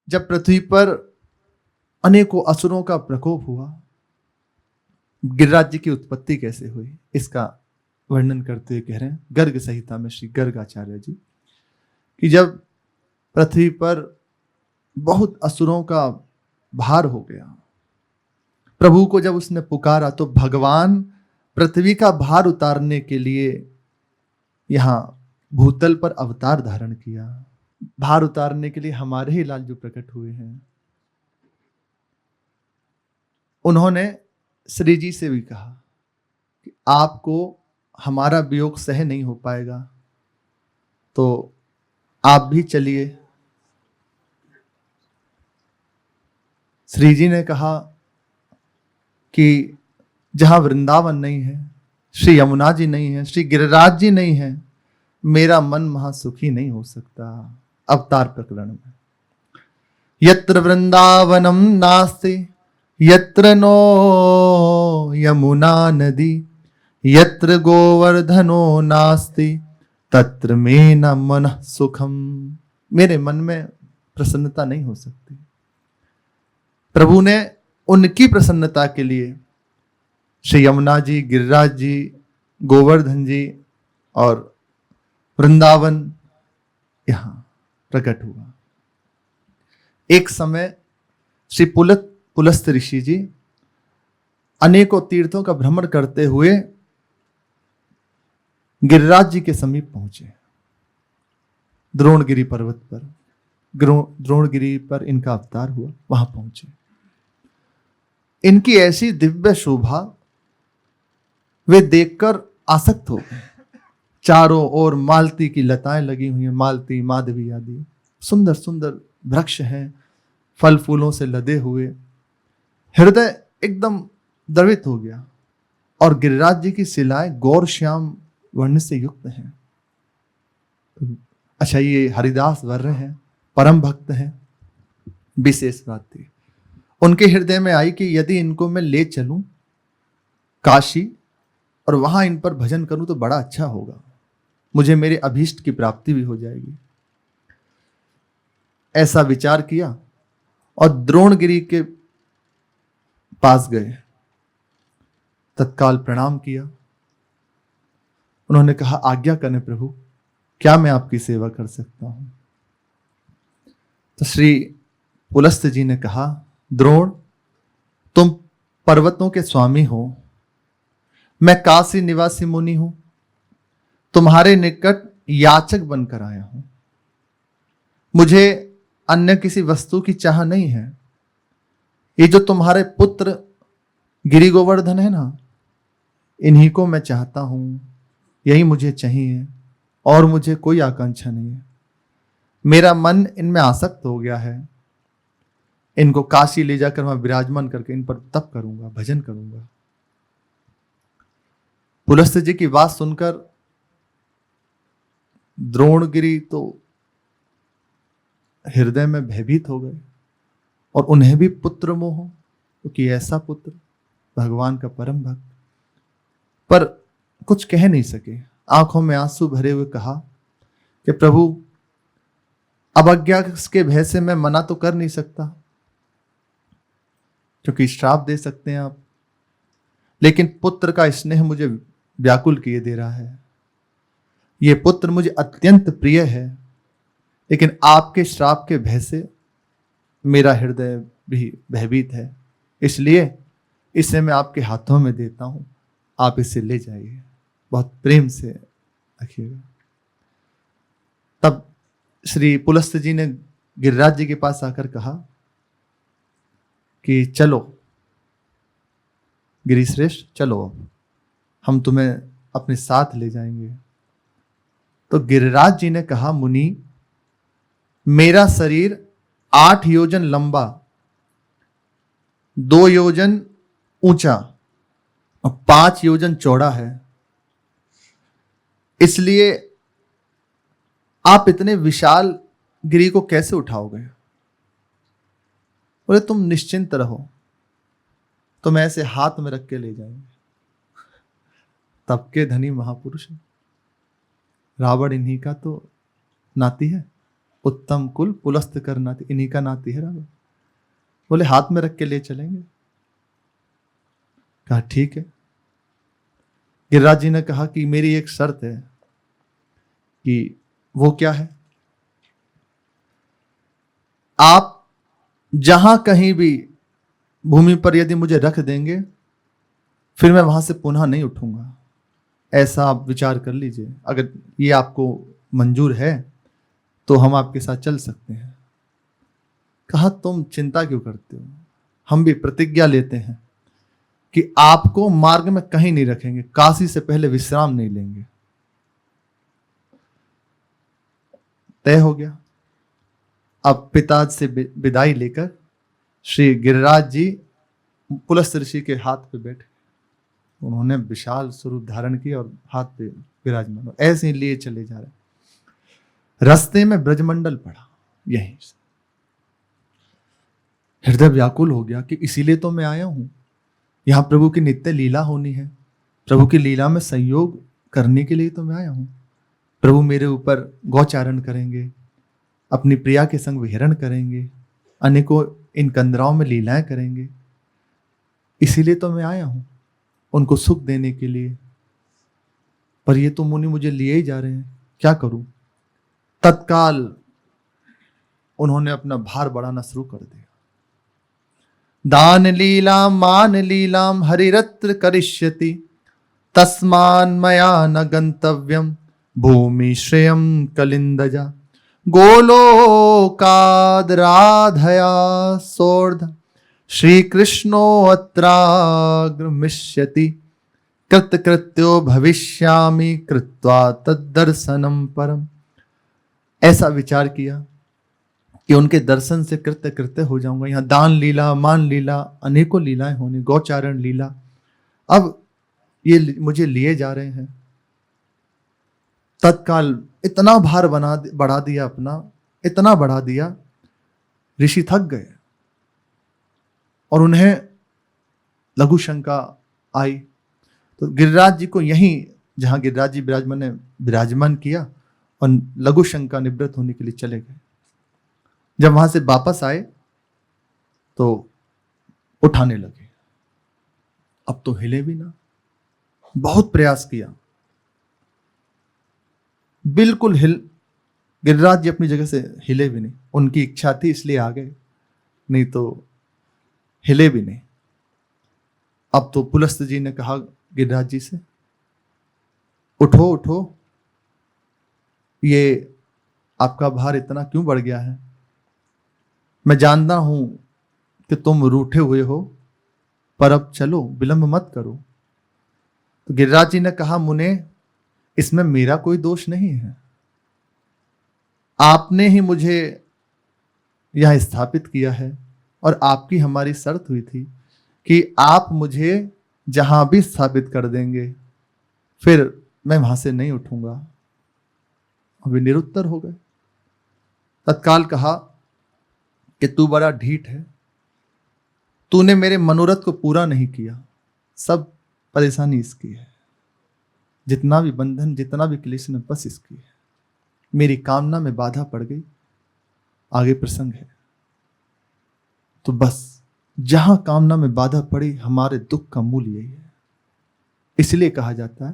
जब पृथ्वी पर अनेकों असुरों का प्रकोप हुआ, गिरिराज जी की उत्पत्ति कैसे हुई इसका वर्णन करते हुए कह रहे हैं गर्ग संहिता में श्री गर्ग आचार्य जी कि जब पृथ्वी पर बहुत असुरों का भार हो गया, प्रभु को जब उसने पुकारा तो भगवान पृथ्वी का भार उतारने के लिए यहां भूतल पर अवतार धारण किया। भार उतारने के लिए हमारे ही लाल जो प्रकट हुए हैं, उन्होंने श्री जी से भी कहा कि आपको हमारा वियोग सह नहीं हो पाएगा तो आप भी चलिए। श्री जी ने कहा कि जहां वृंदावन नहीं है, श्री यमुना जी नहीं है, श्री गिरिराज जी नहीं है, मेरा मन महासुखी नहीं हो सकता। अवतार प्रकरण में यत्र वृंदावनम नास्ति यत्र नो यमुना नदी यत्र गोवर्धनो नास्ति तत्र में न मन सुखम। मेरे मन में प्रसन्नता नहीं हो सकती। प्रभु ने उनकी प्रसन्नता के लिए श्री यमुना जी, गिरिराज जी, गोवर्धन जी और वृंदावन यहां प्रकट हुआ। एक समय श्री पुलस्त ऋषि जी अनेकों तीर्थों का भ्रमण करते हुए गिरिराज जी के समीप पहुंचे। द्रोणगिरी पर्वत पर, द्रोणगिरी पर इनका अवतार हुआ, वहां पहुंचे। इनकी ऐसी दिव्य शोभा वे देखकर आसक्त हो गए। चारों ओर मालती की लताएं लगी हुई हैं, मालती, माधवी आदि सुंदर सुंदर वृक्ष हैं, फल फूलों से लदे हुए। हृदय एकदम द्रवित हो गया। और गिरिराज जी की शिलाएं गौर श्याम वर्ण से युक्त हैं। अच्छा, ये हरिदास वर्ण हैं, परम भक्त हैं। विशेष बात थी उनके हृदय में आई कि यदि इनको मैं ले चलूं काशी और वहां इन पर भजन करूं तो बड़ा अच्छा होगा, मुझे मेरे अभीष्ट की प्राप्ति भी हो जाएगी। ऐसा विचार किया और द्रोणगिरी के पास गए, तत्काल प्रणाम किया। उन्होंने कहा, आज्ञा करें प्रभु, क्या मैं आपकी सेवा कर सकता हूं? तो श्री पुलस्त जी ने कहा, द्रोण, तुम पर्वतों के स्वामी हो, मैं काशी निवासी मुनि हूं, तुम्हारे निकट याचक बनकर आया हूं। मुझे अन्य किसी वस्तु की चाह नहीं है। ये जो तुम्हारे पुत्र गिरि गोवर्धन है ना, इन्हीं को मैं चाहता हूं, यही मुझे चाहिए और मुझे कोई आकांक्षा नहीं है। मेरा मन इनमें आसक्त हो गया है। इनको काशी ले जाकर मैं विराजमान करके इन पर तप करूंगा, भजन करूंगा। पुलस्त जी की बात सुनकर द्रोणगिरी तो हृदय में भयभीत हो गए और उन्हें भी पुत्र मोह, क्योंकि ऐसा पुत्र भगवान का परम भक्त। पर कुछ कह नहीं सके, आंखों में आंसू भरे हुए कहा कि प्रभु, अवज्ञा के भय से मैं मना तो कर नहीं सकता, क्योंकि श्राप दे सकते हैं आप, लेकिन पुत्र का स्नेह मुझे व्याकुल किए दे रहा है। यह पुत्र मुझे अत्यंत प्रिय है, लेकिन आपके श्राप के भय से मेरा हृदय भी भयभीत है। इसलिए इसे मैं आपके हाथों में देता हूं, आप इसे ले जाइए, बहुत प्रेम से रखिएगा। तब श्री पुलस्त जी ने गिरिराज जी के पास आकर कहा कि चलो गिरिश्रेष्ठ, चलो, अब हम तुम्हें अपने साथ ले जाएंगे। तो गिरिराज जी ने कहा, मुनि, मेरा शरीर 8 योजन लंबा, 2 योजन ऊंचा और 5 योजन चौड़ा है, इसलिए आप इतने विशाल गिरी को कैसे उठाओगे? बोले, तुम निश्चिंत रहो, तुम ऐसे हाथ में रख के ले जाएंगे। तब के धनी महापुरुष, रावण इन्हीं का तो नाती है। उत्तम कुल पुलस्त कर नाती, इन्हीं का नाती है रावण। बोले हाथ में रख के ले चलेंगे। कहा ठीक है। गिरिराज जी ने कहा कि मेरी एक शर्त है। कि वो क्या है? आप जहां कहीं भी भूमि पर यदि मुझे रख देंगे, फिर मैं वहां से पुनः नहीं उठूंगा। ऐसा आप विचार कर लीजिए। अगर ये आपको मंजूर है तो हम आपके साथ चल सकते हैं। कहा तुम चिंता क्यों करते हो, हम भी प्रतिज्ञा लेते हैं कि आपको मार्ग में कहीं नहीं रखेंगे, काशी से पहले विश्राम नहीं लेंगे। तय हो गया। अब पिताजी से विदाई लेकर श्री गिरिराज जी पुलस्त ऋषि के हाथ पे बैठे। उन्होंने विशाल स्वरूप धारण किया और हाथ पे विराजमान, ऐसे ही लिए चले जा रहे। रास्ते में ब्रजमंडल पड़ा। यहीं से हृदय व्याकुल हो गया कि इसीलिए तो मैं आया हूं। यहां प्रभु की नित्य लीला होनी है, प्रभु की लीला में संयोग करने के लिए तो मैं आया हूं। प्रभु मेरे ऊपर गौचारण करेंगे, अपनी प्रिया के संग विहरण करेंगे, अनेकों इन कंदराओं में लीलाएं करेंगे। इसीलिए तो मैं आया हूं, उनको सुख देने के लिए। पर ये तो मुनि मुझे लिए ही जा रहे हैं, क्या करूं? तत्काल उन्होंने अपना भार बढ़ाना शुरू कर दिया। दान लीला मान लीलाम हरिरत्र करिष्यति, तस्मान मया न गंतव्यम भूमि श्रेयम कलिंदजा, गोलोकादराधया सोर्ध श्री कृष्णो अत्राग्रमिष्यति, कृतकृत्यो भविष्यामि कृत्वा तद्दर्शनम परम। ऐसा विचार किया कि उनके दर्शन से कृत्य कृत्य हो जाऊंगा। यहां दान लीला, मान लीला, अनेकों लीलाएं होनी, गौचारण लीला। अब ये मुझे लिए जा रहे हैं। तत्काल इतना भार बढ़ा दिया अपना, इतना बढ़ा दिया, ऋषि थक गए और उन्हें लघु शंका आई। तो गिरिराज जी को यहीं, जहां गिरिराज जी विराजमान ने विराजमान किया और लघु शंका निवृत्त होने के लिए चले गए। जब वहां से वापस आए तो उठाने लगे। अब तो हिले भी ना। बहुत प्रयास किया, बिल्कुल गिरिराज जी अपनी जगह से हिले भी नहीं। उनकी इच्छा थी इसलिए आ गए, नहीं तो हिले भी नहीं। अब तो पुलस्त जी ने कहा गिरिराज जी से, उठो उठो, ये आपका भार इतना क्यों बढ़ गया है? मैं जानता हूं कि तुम रूठे हुए हो, पर अब चलो, विलंब मत करो। तो गिरिराज जी ने कहा, मुने, इसमें मेरा कोई दोष नहीं है। आपने ही मुझे यह स्थापित किया है और आपकी हमारी शर्त हुई थी कि आप मुझे जहां भी स्थापित कर देंगे, फिर मैं वहां से नहीं उठूंगा। अभी निरुत्तर हो गए। तत्काल कहा कि तू बड़ा ढीठ है, तूने मेरे मनोरथ को पूरा नहीं किया। सब परेशानी इसकी है, जितना भी बंधन, जितना भी क्लेश है, बस इसकी है। मेरी कामना में बाधा पड़ गई, आगे प्रसंग है। तो बस जहां कामना में बाधा पड़ी, हमारे दुख का मूल यही है। इसलिए कहा जाता है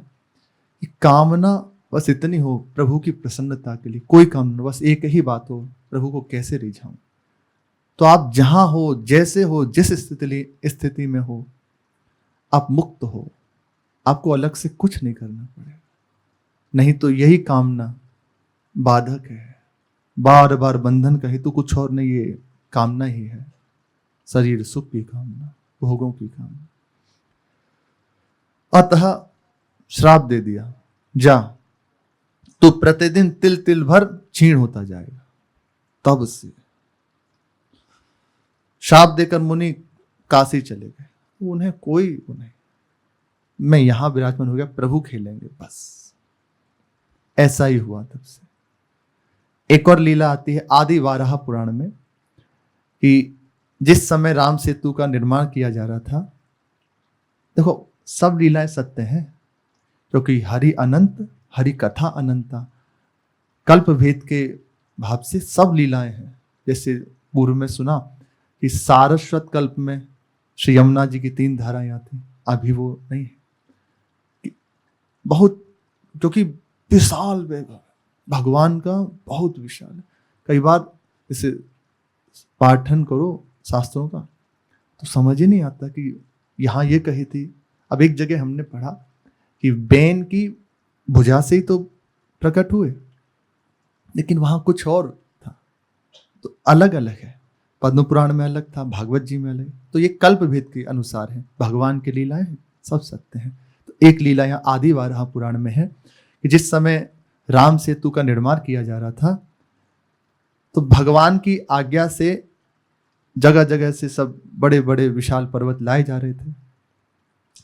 कि कामना बस इतनी हो, प्रभु की प्रसन्नता के लिए। कोई कामना, बस एक ही बात हो, प्रभु को कैसे रिझाऊं। तो आप जहां हो, जैसे हो, जिस स्थिति में हो, आप मुक्त हो। आपको अलग से कुछ नहीं करना पड़ेगा। नहीं तो यही कामना बाधक है, बार बार बंधन का हेतु कुछ और नहीं, ये कामना ही है। शरीर सुख की कामना, भोगों की कामना। अतः श्राप दे दिया, जा तो प्रतिदिन तिल तिल भर क्षीण होता जाएगा। तब से श्राप देकर मुनि काशी चले गए। उन्हें मैं यहां विराजमान हो गया, प्रभु खेलेंगे बस। ऐसा ही हुआ। तब से एक और लीला आती है आदि वाराह पुराण में, कि जिस समय राम सेतु का निर्माण किया जा रहा था, देखो सब लीलाएं सत्य हैं, क्योंकि हरि अनंत, हरि कथा अनंता। कल्प भेद के भाव से सब लीलाएं हैं। जैसे पूर्व में सुना कि सारस्वत कल्प में श्री यमुना जी की 3 धाराएं आती, अभी वो नहीं है। बहुत, क्योंकि विशाल वैभव भगवान का बहुत विशाल है। कई बार इसे पाठन करो शास्त्रों का तो समझ ही नहीं आता कि यहाँ ये कही थी। अब एक जगह हमने पढ़ा कि बैन की भुजा से ही तो प्रकट हुए, लेकिन वहां कुछ और था। तो अलग अलग है, पद्म पुराण में अलग था, भागवत जी में अलग। तो ये कल्प भेद के अनुसार है, भगवान की लीलाएं सब सत्य हैं। तो एक लीला यहाँ आदि वाराह पुराण में है कि जिस समय राम सेतु का निर्माण किया जा रहा था तो भगवान की आज्ञा से जगह जगह से सब बड़े बड़े विशाल पर्वत लाए जा रहे थे।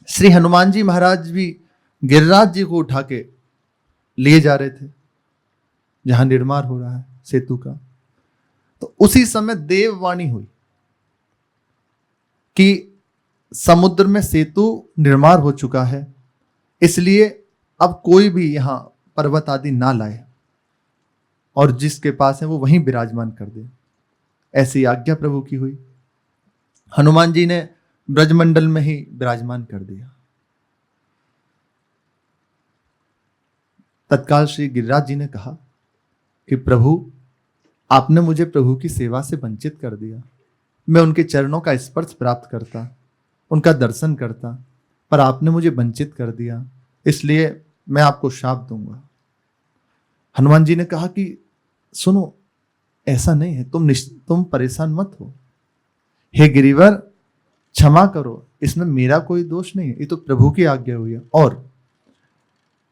श्री हनुमान जी महाराज भी गिरिराज जी को उठा के लिए जा रहे थे जहां निर्माण हो रहा है सेतु का। तो उसी समय देववाणी हुई कि समुद्र में सेतु निर्माण हो चुका है, इसलिए अब कोई भी यहां पर्वत आदि ना लाए और जिसके पास है वो वहीं विराजमान कर दे। ऐसी आज्ञा प्रभु की हुई। हनुमान जी ने ब्रजमंडल में ही विराजमान कर दिया। तत्काल श्री गिरिराज जी ने कहा कि प्रभु, आपने मुझे प्रभु की सेवा से वंचित कर दिया। मैं उनके चरणों का स्पर्श प्राप्त करता, उनका दर्शन करता, पर आपने मुझे वंचित कर दिया, इसलिए मैं आपको शाप दूंगा। हनुमान जी ने कहा कि सुनो, ऐसा नहीं है, तुम परेशान मत हो। हे गिरिवर, क्षमा करो, इसमें मेरा कोई दोष नहीं है, ये तो प्रभु की आज्ञा हुई है। और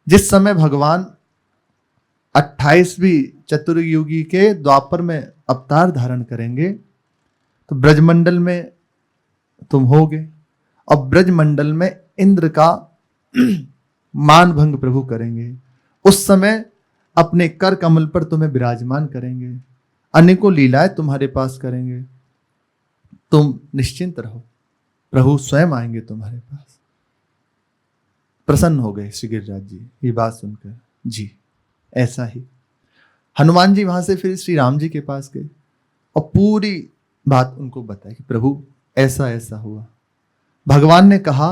जिस समय भगवान 28वीं चतुर्युगी के द्वापर में अवतार धारण करेंगे तो ब्रजमंडल में तुम होगे और ब्रजमंडल में इंद्र का मान भंग प्रभु करेंगे। उस समय अपने कर कमल पर तुम्हें विराजमान करेंगे, अनेकों लीलाएं तुम्हारे पास करेंगे। तुम निश्चिंत रहो, प्रभु स्वयं आएंगे तुम्हारे पास। प्रसन्न हो गए श्री गिरिराज जी ये बात सुनकर। जी ऐसा ही हनुमान जी वहां से फिर श्री राम जी के पास गए और पूरी बात उनको बताई कि प्रभु ऐसा ऐसा हुआ। भगवान ने कहा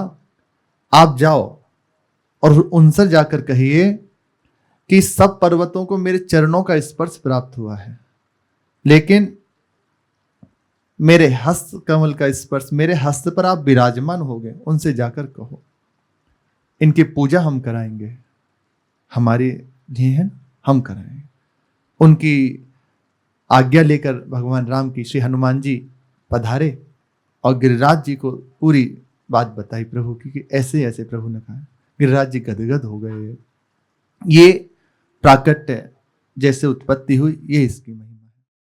आप जाओ और उनसे जाकर कहिए कि सब पर्वतों को मेरे चरणों का स्पर्श प्राप्त हुआ है, लेकिन मेरे हस्त कमल का स्पर्श, मेरे हस्त पर आप विराजमान हो गए, उनसे जाकर कहो इनकी पूजा हम कराएंगे, हमारे लिए है, हम कराएंगे। उनकी आज्ञा लेकर भगवान राम की श्री हनुमान जी पधारे और गिरिराज जी को पूरी बात बताई प्रभु की कि ऐसे ऐसे प्रभु ने कहा। गिरिराज जी गदगद हो गए। ये प्राकट्य जैसे उत्पत्ति हुई, ये इसकी महिमा।